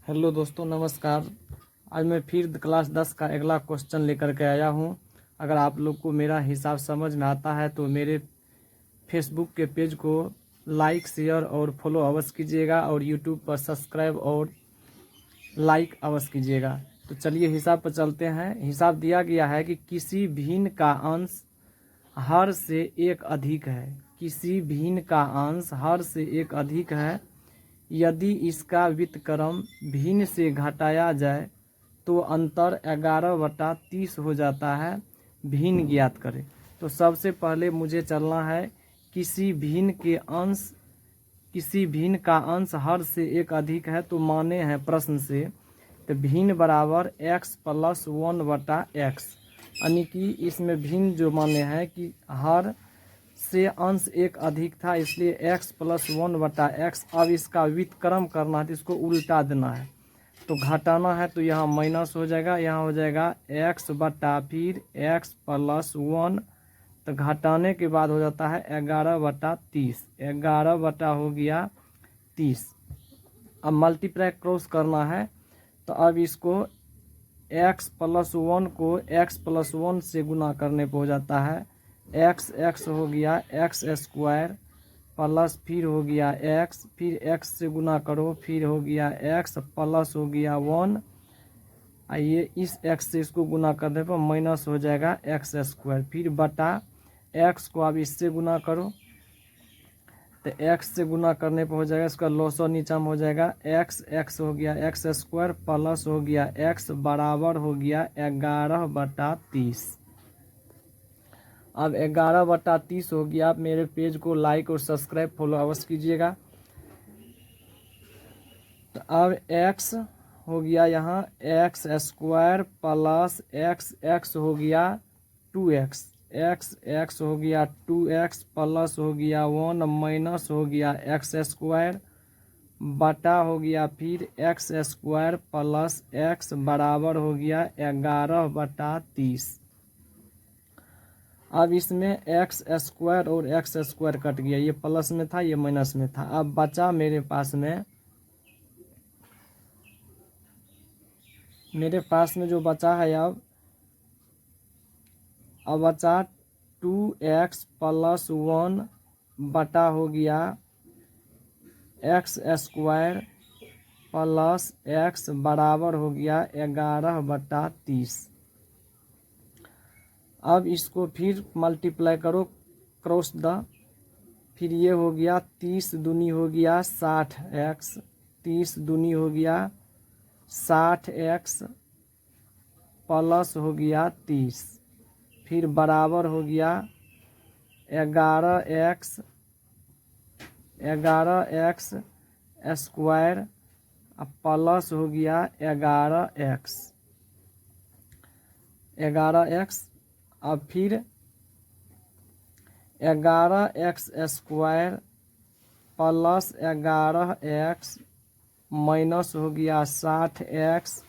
Hello दोस्तों, नमस्कार। आज मैं फिर क्लास 10 का अगला क्वेश्चन लेकर के आया हूं। अगर आप लोग को मेरा हिसाब समझ में आता है तो मेरे फेसबुक के पेज को लाइक, शेयर और फॉलो अवश्य कीजिएगा और यूट्यूब पर सब्सक्राइब और लाइक अवश्य कीजिएगा। तो चलिए हिसाब पर चलते हैं। हिसाब दिया गया है कि किसी भिन्न का अंश हर से एक अधिक है। किसी भिन्न का अंश हर से एक अधिक है। यदि इसका व्युत्क्रम भिन्न से घटाया जाए तो अंतर 11/30 हो जाता है। भिन्न ज्ञात करें। तो सबसे पहले मुझे चलना है किसी भिन्न का अंश हर से एक अधिक है। तो माने हैं प्रश्न से, तो भिन्न बराबर x + 1/x, यानी कि इसमें भिन्न जो माने हैं कि हर से अंश एक अधिक था, इसलिए x + 1/x। अब इसका व्युत्क्रम करना है तो इसको उल्टा देना है, तो घटाना है तो यहाँ माइनस हो जाएगा, यहाँ हो जाएगा x बटा फिर x + 1, तो घटाने के बाद हो जाता है 11/30। 11 बटा हो गया 30। अब मल्टीप्लाई क्रॉस करना है, तो अब इसको x + 1 को x + 1 से गुना करने पर हो जाता है x हो गया x² प्लस फिर हो गया x, फिर x से गुना करो, फिर हो गया x प्लस हो गया 1। आइए इस x से इसको गुना करने पर माइनस हो जाएगा x², फिर बटा x को अब इससे गुना करो, तो x से गुना करने पर हो जाएगा, इसका लॉसो नीचा में हो जाएगा x हो गया x² प्लस हो गया x बराबर हो गया 11/30। अब 11/30 हो गया। आप मेरे पेज को लाइक और सब्सक्राइब फॉलो अवश्य कीजिएगा। तो अब x हो गया यहाँ x² प्लस x हो गया 2x, x हो गया 2x प्लस हो गया 1 माइनस हो गया x² बटा हो गया फिर x² प्लस x बराबर हो गया 11/30। अब इसमें x² और x² कट गया, ये प्लस में था ये माइनस में था। अब बचा मेरे पास में जो बचा है, अब बचा 2x + 1 बटा हो गया x² प्लस x बराबर हो गया 11/30। अब इसको फिर मल्टीप्लाई करो क्रॉस द, फिर ये हो गया 30 दूनी हो गया 60x, 30 दूनी हो गया 60x प्लस हो गया 30, फिर बराबर हो गया 11x स्क्वायर प्लस हो गया 11x। अब फिर 11x² प्लस 11x माइनस हो गया 60x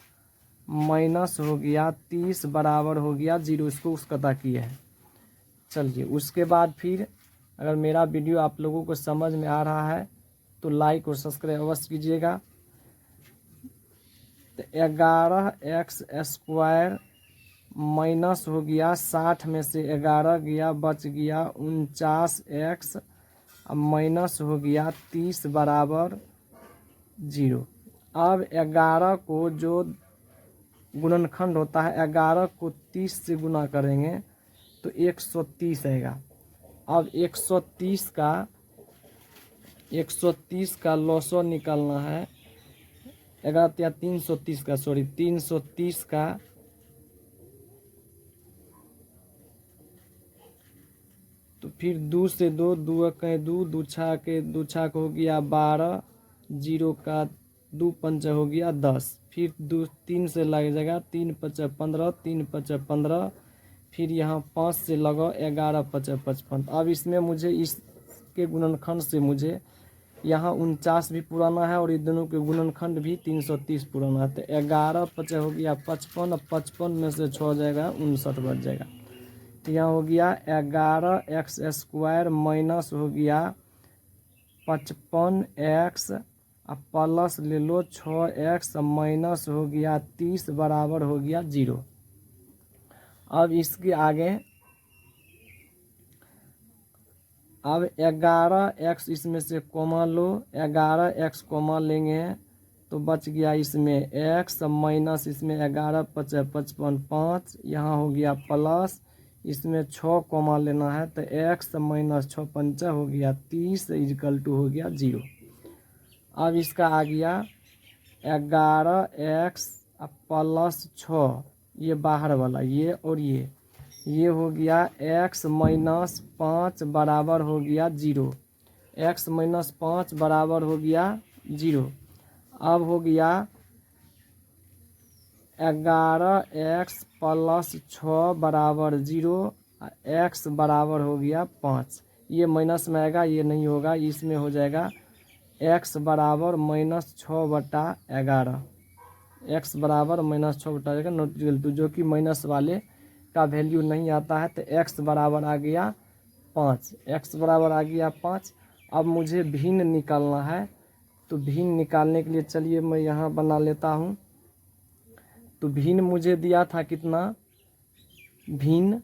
माइनस हो गया 30 बराबर हो गया 0। इसको उसकता किया है। चलिए उसके बाद फिर अगर मेरा वीडियो आप लोगों को समझ में आ रहा है तो लाइक और सब्सक्राइब अवश्य कीजिएगा। तो 11x² माइनस हो गया 60 में से 11 गया, बच गया 49x, अब माइनस हो गया 30 बराबर 0। अब 11 को जो गुणनखंड होता है, 11 को 30 से गुना करेंगे तो 130 आएगा। अब 130 का लॉसो निकालना है, 330 का 330 का, तो फिर 2 से 2, 2 कहीं 2, 2 छाक हो गया 12, 0 का 2 पंचा हो गया 10, फिर 2 3 से लग जाएगा 3 5 15, 3 5 15, फिर यहाँ 5 से लगाओ 11 5 55। अब इसमें मुझे इसके गुणनखंड से मुझे यहाँ 49 भी पुराना है और ये दोनों के गुणनखंड भी 330 पुराना है। तो 11 5 हो गया 55, 55 में से 6 जाएगा 59 बच जाएगा। तो यहाँ हो गया 11x² माइनस हो गया 55x अब प्लस ले लो 6x माइनस हो गया 30 बराबर हो गया 0। अब इसके आगे अब 11x इसमें से कॉमा लो, 11x कॉमा लेंगे तो बच गया इसमें x माइनस इसमें 11 5 55 5, यहाँ हो गया प्लस इसमें 6 कॉमा लेना है तो x माइनस 6 5 हो गया 30 इक्वल टू हो गया 0। अब इसका आ गया 11x प्लस 6, ये बाहर वाला ये और ये हो गया x माइनस 5 बराबर हो गया 0, x माइनस 5 बराबर हो गया 0। अब हो गया 11x प्लस 6 बराबर 0, x बराबर हो गया 5, ये माइनस में आएगा ये नहीं होगा, इसमें हो जाएगा x बराबर माइनस 6/11, x बराबर माइनस 6/11 नॉट इक्वल टू, जो कि माइनस वाले का वैल्यू नहीं आता है तो x बराबर आ गया 5, x बराबर आ गया 5। अब मुझे भिन्न निकालना है तो भिन्न निकालने के लिए चलिए मैं यहाँ बना लेता हूँ। तो भिन्न मुझे दिया था कितना, भिन्न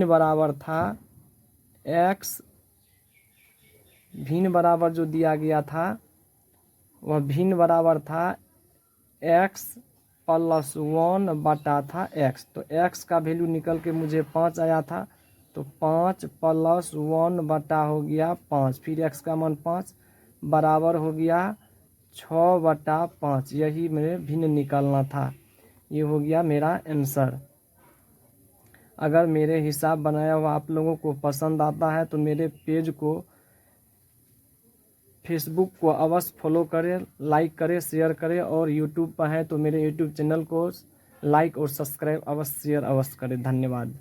बराबर था x, भिन्न बराबर जो दिया गया था वह भिन्न बराबर था x प्लस 1 बटा था x, तो x का वैल्यू निकल के मुझे 5 आया था तो 5 प्लस 1 बटा हो गया 5, फिर x का मान 5 बराबर हो गया 6/5, यही मेरे भिन्न निकालना था। ये हो गया मेरा आंसर। अगर मेरे हिसाब बनाया हुआ आप लोगों को पसंद आता है तो मेरे पेज को फेसबुक को अवश्य फॉलो करें, लाइक करें, शेयर करें, और यूट्यूब पर है तो मेरे यूट्यूब चैनल को लाइक और सब्सक्राइब अवश्य शेयर अवश्य करें। धन्यवाद।